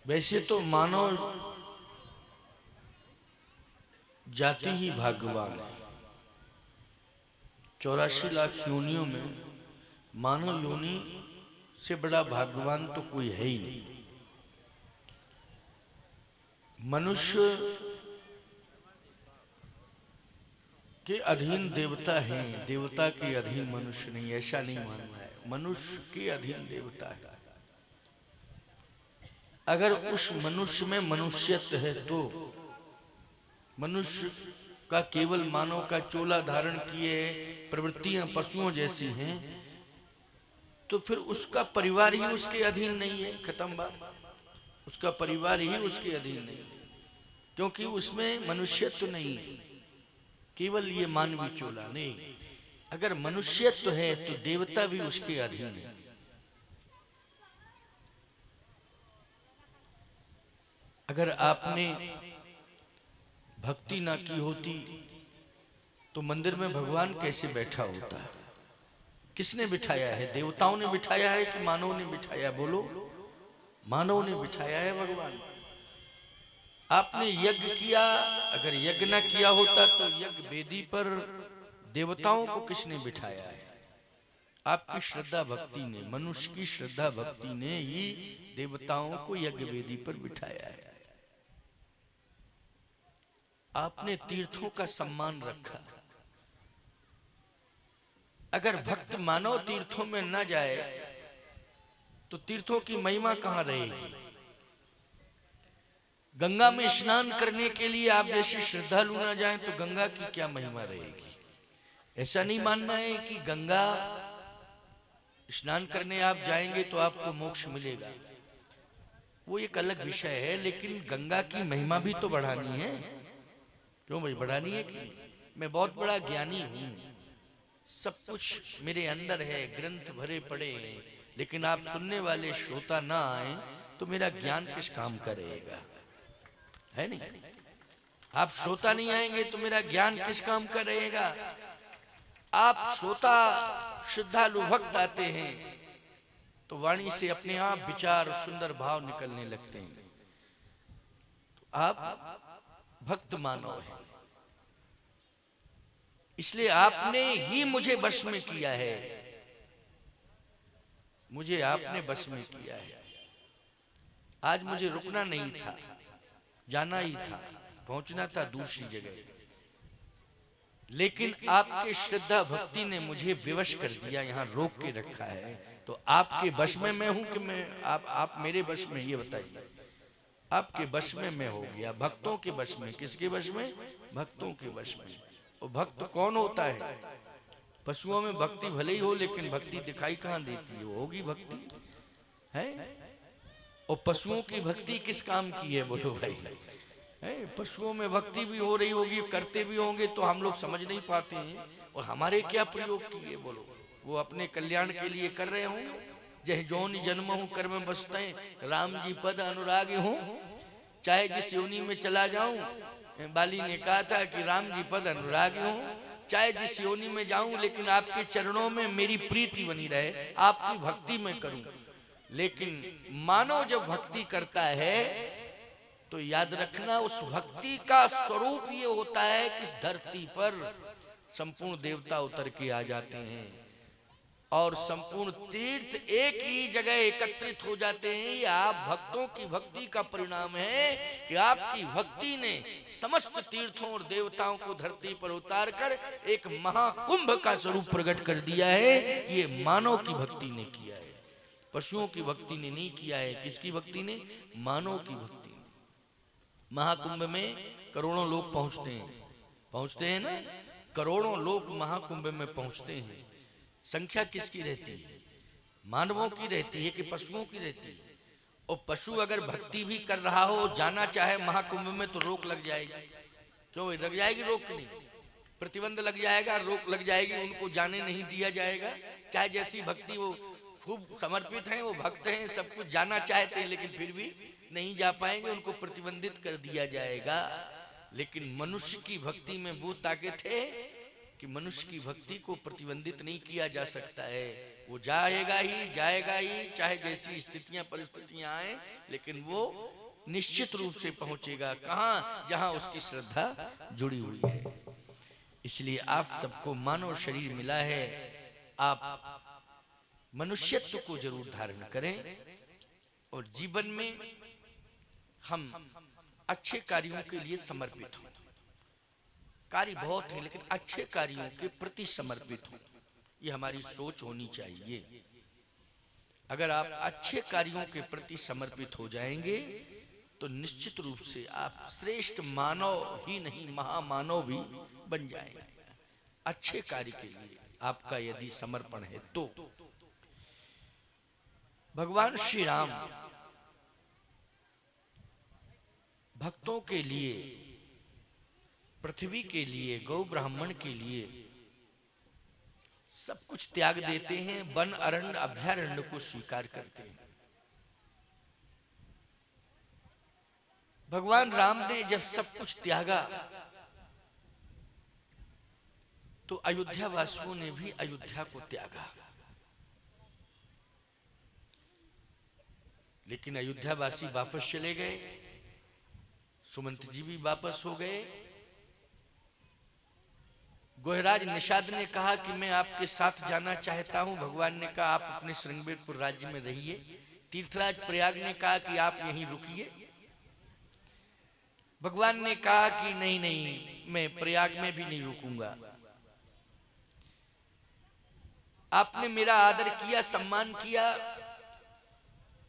वैसे तो मानव जाति ही भाग्यवान है। 84 लाख योनियों में मानव योनि से बड़ा भाग्यवान तो कोई है ही नहीं। मनुष्य के अधीन देवता हैं, देवता के अधीन मनुष्य नहीं, ऐसा नहीं मानना है। मनुष्य के अधीन देवता है। अगर उस मनुष्य में मनुष्यत्व है तो मनुष्य का केवल मानव का चोला धारण किए प्रवृत्तियां पशुओं जैसी हैं, तो फिर उसका परिवार ही उसके अधीन नहीं है। खत्म बात। उसका परिवार ही उसके अधीन नहीं है, क्योंकि उसमें मनुष्यत्व नहीं है, केवल ये मानवीय चोला नहीं। अगर मनुष्यत्व है तो देवता भी उसके अधीन है। अगर आपने भक्ति ना की होती तो मंदिर में भगवान कैसे बैठा होता? किसने बिठाया है? देवताओं ने बिठाया है कि मानव ने बिठाया? बोलो। मानव ने बिठाया है भगवान। आपने यज्ञ किया, अगर यज्ञ ना किया होता तो यज्ञ वेदी पर देवताओं को किसने बिठाया है? आपकी श्रद्धा भक्ति ने, मनुष्य की श्रद्धा भक्ति ने ही देवताओं को यज्ञ वेदी पर बिठाया है। आपने तीर्थों का सम्मान रखा। अगर भक्त मानव तीर्थों में न जाए तो तीर्थों की महिमा कहां रहेगी? गंगा में स्नान करने के लिए आप जैसे श्रद्धालु न जाएं तो गंगा की क्या महिमा रहेगी? ऐसा नहीं मानना है कि गंगा स्नान करने आप जाएंगे तो आपको मोक्ष मिलेगा, वो एक अलग विषय है। लेकिन गंगा की महिमा भी तो बढ़ानी है। क्यों भाई बढ़ानी है? कि मैं बहुत बड़ा ज्ञानी हूं, सब कुछ मेरे अंदर है, ग्रंथ भरे पड़े हैं, लेकिन आप सुनने वाले श्रोता ना आए तो मेरा ज्ञान किस काम का रहेगा? है नहीं? आप श्रोता नहीं आएंगे तो मेरा ज्ञान किस काम का रहेगा? आप श्रोता श्रद्धालु भक्त आते हैं तो वाणी से अपने आप विचार सुंदर भाव निकलने लगते हैं। तो आप भक्त मानव है, इसलिए आपने ही मुझे वश में किया है। मुझे आपने वश में किया है। आज मुझे रुकना नहीं था, जाना ही था, पहुंचना था दूसरी जगह, लेकिन आपके श्रद्धा भक्ति ने मुझे विवश कर दिया, यहाँ रोक के रखा है। तो आपके वश में मैं हूं कि मैं आप मेरे वश में? ये बताइए। आपके वश में मैं हो गया, भक्तों के वश में। किसके वश में? भक्तों के वश में। और भक्त कौन होता है? पशुओं में भक्ति भले ही हो, लेकिन भक्ति दिखाई कहां देती है? होगी भक्ति है। और पशुओं की भक्ति किस काम की है? बोलो भाई। है पशुओं में भक्ति भी हो रही होगी, करते भी होंगे, तो हम लोग समझ नहीं पाते हैं। और हमारे क्या प्रयोग किए? बोलो। वो अपने कल्याण के लिए कर रहे होंगे। जय जौन जन्म हूं कर्म बसते, राम जी पद अनुरागी हूं, चाहे जिस योनि में चला जाऊं। बाली ने कहा था कि राम जी पद अनुरागी हूं, चाहे जिस योनि में जाऊं, लेकिन आपके चरणों में मेरी प्रीति बनी रहे, आपकी भक्ति में करूं। लेकिन मानव जब भक्ति करता है तो याद रखना, उस भक्ति का स्वरूप ये होता है कि इस धरती पर संपूर्ण देवता उतर के आ जाते हैं और संपूर्ण तीर्थ एक ही जगह एकत्रित हो जाते हैं। ये आप भक्तों की भक्ति का परिणाम है कि आपकी भक्ति ने समस्त तीर्थों और देवताओं को धरती पर उतार कर एक महाकुंभ का स्वरूप प्रकट कर दिया है। ये मानव की भक्ति ने किया है, पशुओं की भक्ति ने नहीं किया है। किसकी भक्ति ने? मानव की भक्ति। महाकुंभ में करोड़ों लोग पहुंचते हैं ना। करोड़ों लोग महाकुंभ में पहुंचते हैं। संख्या किसकी रहती है? मानवों की रहती है कि पशुओं की रहती है? और पशु अगर भक्ति भी कर रहा हो, जाना चाहे महाकुंभ में, तो रोक लग जाएगी। क्यों लग जाएगी? रोक नहीं, प्रतिबंध लग जाएगा, रोक लग जाएगी, उनको जाने नहीं दिया जाएगा। चाहे जैसी भक्ति, वो खूब समर्पित हैं, वो भक्त हैं, सब कुछ जाना चाहते हैं, लेकिन फिर भी नहीं जा पाएंगे, उनको प्रतिबंधित कर दिया जाएगा। लेकिन मनुष्य की भक्ति में वो ताकत है कि मनुष्य की भक्ति को प्रतिबंधित नहीं किया जा सकता है। वो जाएगा ही, चाहे जैसी स्थितियां परिस्थितियां आए, लेकिन वो निश्चित रूप से पहुंचेगा कहां? जहां उसकी श्रद्धा जुड़ी हुई है। इसलिए आप सबको मानव शरीर मिला है, आप मनुष्यत्व को जरूर धारण करें और जीवन में हम अच्छे कार्यों के लिए समर्पित हों। कार्य बहुत है, लेकिन अच्छे कार्यों के प्रति समर्पित हों, ये हमारी सोच होनी चाहिए। अगर आप अच्छे कार्यों के प्रति समर्पित हो जाएंगे तो निश्चित रूप से आप श्रेष्ठ मानव ही नहीं, महामानव भी बन जाएंगे। अच्छे कार्य के लिए आपका यदि समर्पण है तो। भगवान श्री राम भक्तों के लिए, पृथ्वी के लिए, गौ ब्राह्मण के लिए सब कुछ त्याग देते हैं, वन अरण्य अभयारण्य को स्वीकार करते हैं। भगवान राम ने जब सब कुछ त्यागा तो अयोध्या वासियों ने भी अयोध्या को त्यागा। लेकिन अयोध्या वासी वापस चले गए, सुमंत जी भी वापस हो गए। गोहराज निषाद ने कहा कि मैं आपके साथ जाना चाहता हूं। भगवान ने कहा आप अपने श्रृंगेरपुर राज्य में रहिए। तीर्थराज प्रयाग ने कहा कि आप यहीं रुकिए। भगवान ने कहा कि नहीं नहीं, मैं प्रयाग में भी नहीं रुकूंगा। आपने मेरा आदर किया, सम्मान किया,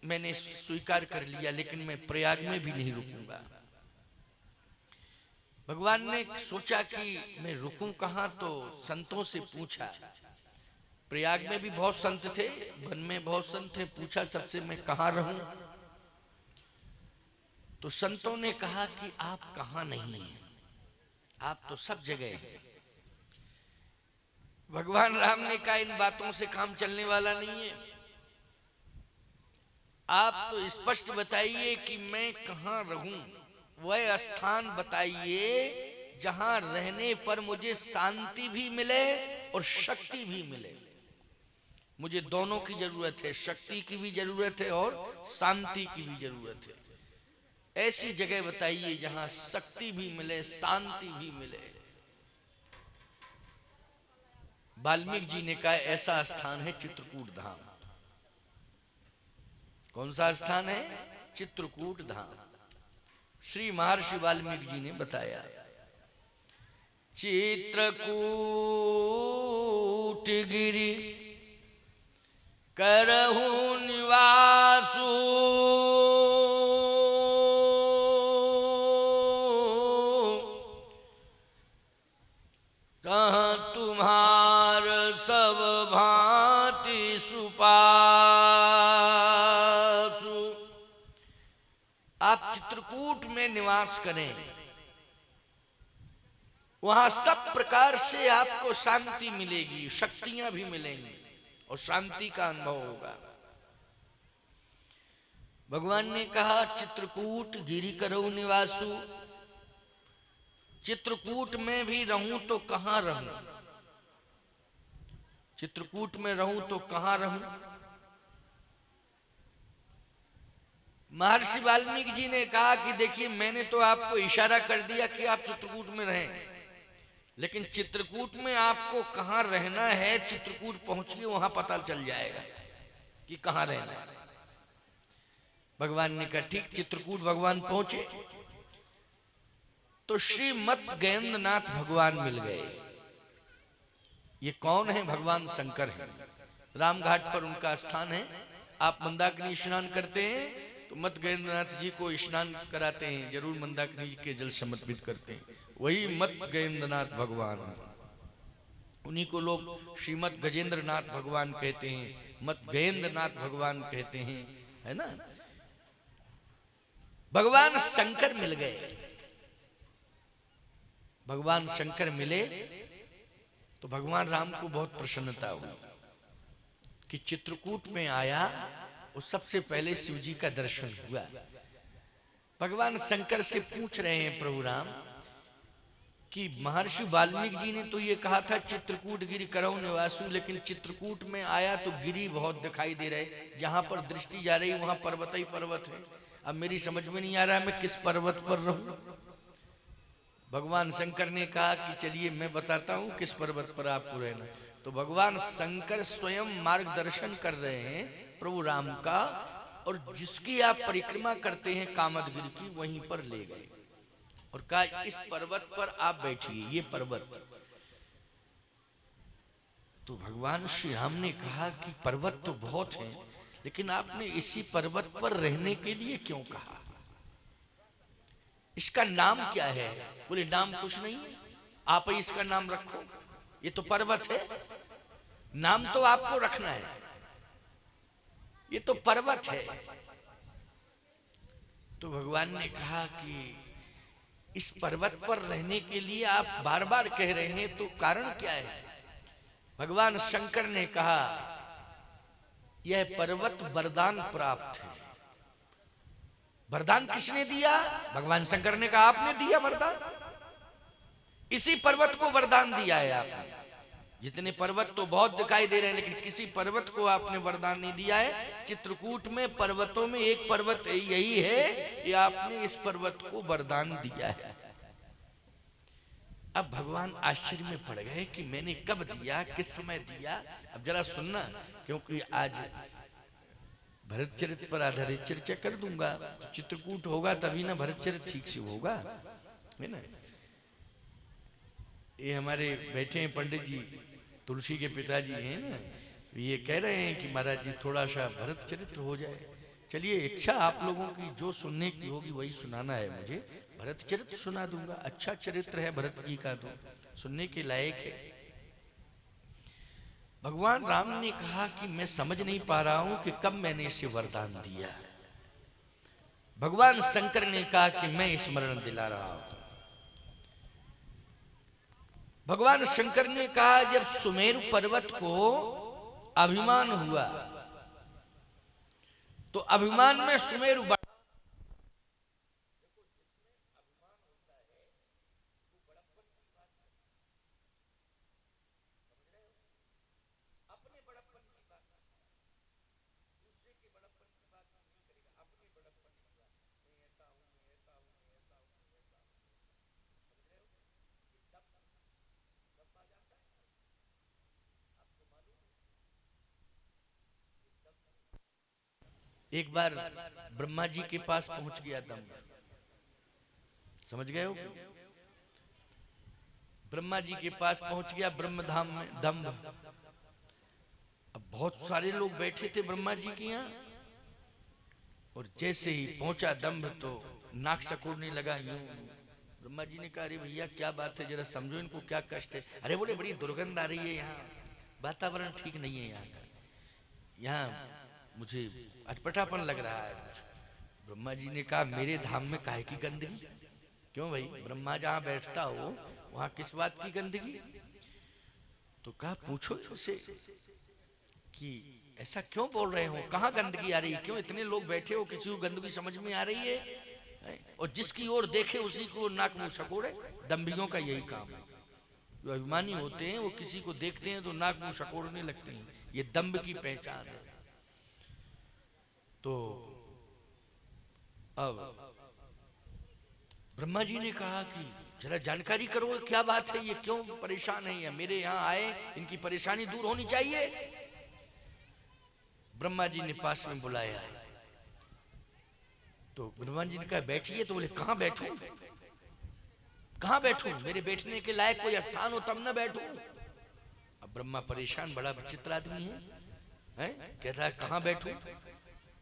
मैंने स्वीकार कर लिया, लेकिन मैं प्रयाग में भी नहीं रुकूंगा। भगवान ने सोचा कि मैं रुकूं कहां, तो संतों से पूछा। प्रयाग में भी बहुत संत थे, वन में बहुत संत थे। पूछा सबसे मैं कहां रहूं, तो संतों ने कहा कि आप कहां नहीं हैं, आप तो सब जगह हैं। भगवान राम ने कहा इन बातों से काम चलने वाला नहीं है। आप तो स्पष्ट बताइए कि मैं कहां रहूं, वह स्थान बताइए जहां रहने पर मुझे शांति भी मिले और शक्ति भी मिले। मुझे दोनों की जरूरत है, शक्ति की भी जरूरत है और शांति की भी जरूरत है। ऐसी जगह बताइए जहां शक्ति भी मिले, शांति भी मिले। वाल्मीकि जी ने कहा ऐसा स्थान है चित्रकूट धाम। कौन सा स्थान है? चित्रकूट धाम। श्री महर्षि वाल्मीकि जी ने बताया, चित्रकूट गिरि करहु निवासु, तुम्हार सब भांति सुपासु। आप चित्रकूट में निवास करें, वहां सब प्रकार से आपको शांति मिलेगी, शक्तियां भी मिलेंगी और शांति का अनुभव होगा। भगवान ने कहा चित्रकूट गिरि करहु निवासु। चित्रकूट में भी रहूं तो कहां रहूं, चित्रकूट में रहूं तो कहां रहूं। महर्षि वाल्मीकि जी ने कहा कि देखिए मैंने तो आपको इशारा कर दिया कि आप चित्रकूट में रहें, लेकिन चित्रकूट में आपको कहां रहना है, चित्रकूट पहुंचिए वहां पता चल जाएगा कि कहां रहना है। भगवान ने कहा ठीक। चित्रकूट भगवान पहुंचे तो श्री मत गजेंद्रनाथ भगवान मिल गए। ये कौन है? भगवान शंकर है। रामघाट पर उनका स्थान है। आप मंदाकिनी स्नान करते हैं तो मत गजेंद्रनाथ जी को स्नान कराते हैं, जरूर मंदाकिनी जी के जल समर्पित करते हैं। वही मत गजेंद्रनाथ भगवान, उन्हीं को लोग श्रीमत गजेंद्रनाथ भगवान कहते हैं, मत गजेंद्रनाथ भगवान कहते हैं, है ना। भगवान शंकर मिल गए। भगवान शंकर मिले तो भगवान राम को बहुत प्रसन्नता हुई कि चित्रकूट में आया और सबसे पहले शिव जी का दर्शन हुआ। भगवान शंकर से पूछ रहे हैं प्रभु राम कि महर्षि वाल्मीकि जी ने तो ये कहा था चित्रकूट गिरि करौ निवासु, लेकिन चित्रकूट में आया तो गिरी बहुत दिखाई दे रहे, जहां पर दृष्टि जा रही वहां पर्वत ही पर्वत है। अब मेरी समझ में नहीं आ रहा है मैं किस पर्वत पर रहूं। भगवान शंकर ने कहा कि चलिए मैं बताता हूं किस पर्वत पर आपको रहना। तो भगवान शंकर स्वयं मार्गदर्शन कर रहे हैं प्रभु राम का, और जिसकी आप परिक्रमा करते हैं कामदगिरि की, वहीं पर ले गए और कहा इस पर्वत पर आप बैठिए, ये पर्वत। तो भगवान श्री राम ने कहा कि पर्वत तो बहुत हैं, लेकिन आपने इसी पर्वत पर रहने के लिए क्यों कहा, इसका नाम क्या है? बोले नाम कुछ नहीं है, आप ही इसका नाम रखो, ये तो पर्वत है, नाम तो आपको रखना है, ये तो पर्वत है। तो भगवान ने कहा कि इस पर्वत पर रहने के लिए आप बार बार कह रहे हैं, तो कारण क्या है? भगवान शंकर ने कहा यह पर्वत वरदान प्राप्त है। वरदान किसने दिया? भगवान शंकर ने कहा आपने दिया वरदान, इसी पर्वत को वरदान दिया है आपने। जितने पर्वत तो बहुत दिखाई दे रहे हैं, लेकिन किसी पर्वत को आपने वरदान नहीं दिया है। चित्रकूट में पर्वतों में एक पर्वत यही है कि आपने इस पर्वत को वरदान दिया है। अब भगवान आश्चर्य में पड़ गए कि मैंने कब दिया, किस समय दिया। अब जरा सुनना, क्योंकि आज भरत चरित्र पर आधारित चर्चा कर दूंगा। तो चित्रकूट होगा तभी ना भरत चरित्र ठीक से होगा, है ना। ये हमारे बैठे हैं पंडित जी, तुलसी के पिताजी हैं ना, ये कह रहे हैं कि महाराज जी थोड़ा सा भरत चरित्र हो जाए। चलिए, इच्छा आप लोगों की जो सुनने की होगी वही सुनाना है मुझे। भरत चरित्र सुना दूंगा, अच्छा चरित्र है भरत जी का, तो सुनने के लायक है। भगवान राम ने कहा कि मैं समझ नहीं पा रहा हूं कि कब मैंने इसे वरदान दिया। भगवान शंकर ने कहा कि मैं स्मरण दिला रहा हूं। भगवान शंकर ने कहा जब सुमेरु पर्वत को अभिमान हुआ, तो अभिमान में सुमेरु एक बार ब्रह्मा जी के पास पहुंच गया दम्भ, समझ गए हो? ब्रह्मा जी के पास पहुंच गया ब्रह्मधाम में दम्भ। अब बहुत सारे लोग बैठे थे ब्रह्मा जी के यहाँ, और जैसे ही पहुंचा दम्भ तो नाक सकोड़ने लगा यूं। ब्रह्मा जी ने कहा अरे भैया क्या बात है, जरा समझो इनको क्या कष्ट है। अरे बोले बड़ी दुर्गंध आ रही है यहाँ, वातावरण ठीक नहीं है यहाँ का, यहाँ मुझे अटपटापन लग रहा है। ब्रह्मा जी ने कहा मेरे धाम में काहे की गंदगी? क्यों भाई, ब्रह्मा जहाँ बैठता हो वहां किस बात की गंदगी? तो कहा पूछो इनसे कि ऐसा क्यों बोल रहे हो, कहाँ गंदगी आ रही है, क्यों इतने लोग बैठे हो, किसी को गंदगी समझ में आ रही है? और जिसकी ओर देखे उसी को नाक मुंह सकोड़े। दंभियों का यही काम है, जो अभिमानी होते हैं वो किसी को देखते हैं तो नाक मुंह सकोड़ने लगते हैं, ये दंभ की पहचान है। तो अब ब्रह्मा जी ने कहा कि जरा जानकारी करो क्या बात है, ये क्यों परेशान है, ये मेरे यहाँ आए, इनकी परेशानी दूर होनी चाहिए। ब्रह्मा जी ने पास में बुलाया, तो ब्रह्मा जी ने कहा बैठिए। तो बोले कहाँ बैठूं, कहाँ बैठूं, मेरे बैठने के लायक कोई स्थान हो तब ना बैठूं। अब ब्रह्मा परेशान, बड़ा विचित्र आदमी है? कहता है कहाँ बैठूं?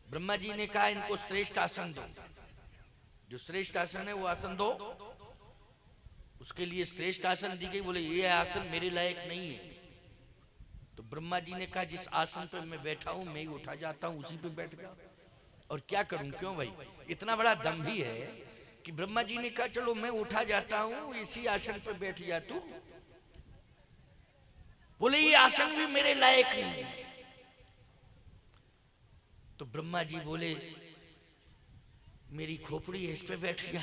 ब्रह्मा जी ने कहा इनको श्रेष्ठ आसन दो, जो श्रेष्ठ आसन है वो आसन दो। उसके लिए श्रेष्ठ आसन दी गई। बोले ये आसन मेरे लायक नहीं है। तो ब्रह्मा जी ने कहा जिस आसन पर मैं बैठा हूं मैं ही उठा जाता हूं, उसी पे बैठ गया, और क्या करूं। क्यों भाई, इतना बड़ा दंभी है कि ब्रह्मा जी ने कहा चलो मैं उठा जाता हूं, इसी आसन पर बैठ जा तू। बोले ये आसन भी मेरे लायक नहीं है। तो ब्रह्मा जी बोले मेरी खोपड़ी है, इस पे बैठ गया।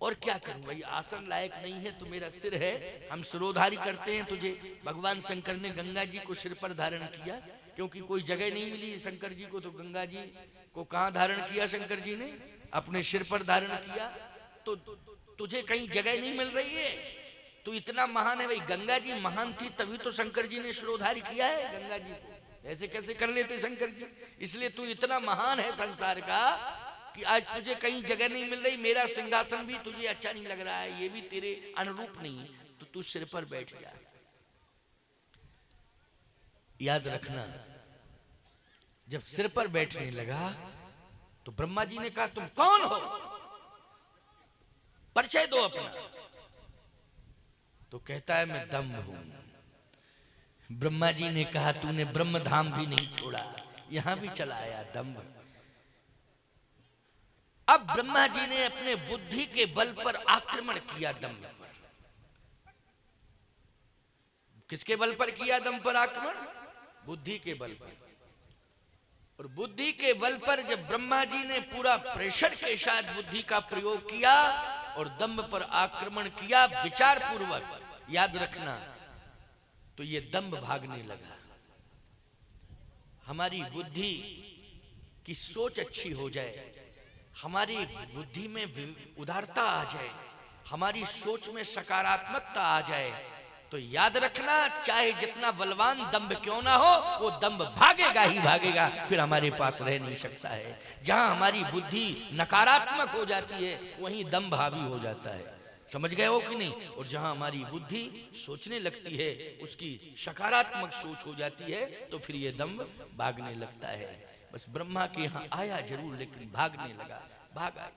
और क्या करूं भाई, आसन लायक नहीं है तो मेरा सिर है, हम सिरोधारी करते हैं तुझे। भगवान शंकर ने गंगा जी को सिर पर धारण किया, क्योंकि कोई जगह नहीं मिली शंकर जी को, तो गंगा जी को कहां धारण किया शंकर जी ने? अपने सिर पर धारण किया। तो तुझे कहीं जगह नहीं मिल रही है, तू इतना महान है भाई। गंगा जी महान थी तभी तो शंकर जी ने सिरोधारी किया है गंगा जी को, ऐसे कैसे कर लेते शंकर जी? इसलिए तू इतना महान है संसार का कि आज तुझे कहीं जगह नहीं मिल रही। मेरा सिंहासन भी तुझे अच्छा नहीं लग रहा है, ये भी तेरे अनुरूप नहीं, तो तू सिर पर बैठ जा। याद रखना, जब सिर पर बैठने लगा तो ब्रह्मा जी ने कहा तुम कौन हो, परिचय दो अपना। तो कहता है मैं दम्भ हूं। ब्रह्मा जी ने कहा तूने ब्रह्म धाम भी नहीं छोड़ा, यहां भी चला आया दम्भ। अब ब्रह्मा जी ने अपने बुद्धि के बल पर आक्रमण किया दम्भ पर। किसके बल पर किया दम्भ पर आक्रमण? बुद्धि के बल पर। और बुद्धि के बल पर जब ब्रह्मा जी ने पूरा प्रेशर के साथ बुद्धि का प्रयोग किया और दम्भ पर आक्रमण किया विचार पूर्वक, याद रखना, तो ये दम्भ भागने लगा। हमारी बुद्धि की सोच अच्छी हो जाए, हमारी बुद्धि में उदारता आ जाए, हमारी सोच में सकारात्मकता आ जाए, तो याद रखना चाहे जितना बलवान दंभ क्यों ना हो, वो दंभ भागेगा ही भागेगा, फिर हमारे पास रह नहीं सकता है। जहां हमारी बुद्धि नकारात्मक हो जाती है वहीं दंभ हावी हो जाता है। समझ गए हो कि नहीं? और जहां हमारी बुद्धि सोचने लगती है, उसकी सकारात्मक सोच हो जाती है, तो फिर ये दंभ भागने लगता है। बस ब्रह्मा के यहाँ आया जरूर, लेकिन भागने लगा, भागा।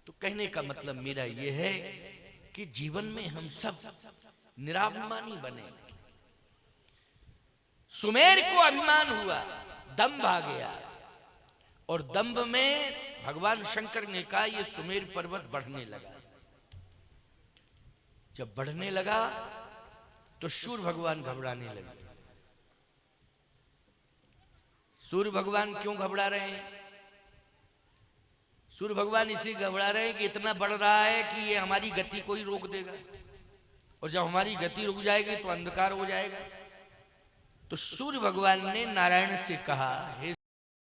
तो कहने का मतलब मेरा ये है कि जीवन में हम सब निराभिमानी बने। सुमेर को अभिमान हुआ, दंभ आ गया, और दंभ में भगवान शंकर ने कहा ये सुमेर पर्वत बढ़ने लगा। जब बढ़ने लगा तो सूर्य भगवान घबराने लगे। सूर्य भगवान क्यों घबरा रहे हैं? सूर्य भगवान इसी घबरा रहे हैं कि इतना बढ़ रहा है कि ये हमारी गति को ही रोक देगा, और जब हमारी गति रुक जाएगी तो अंधकार हो जाएगा। तो सूर्य भगवान ने नारायण से कहा, हे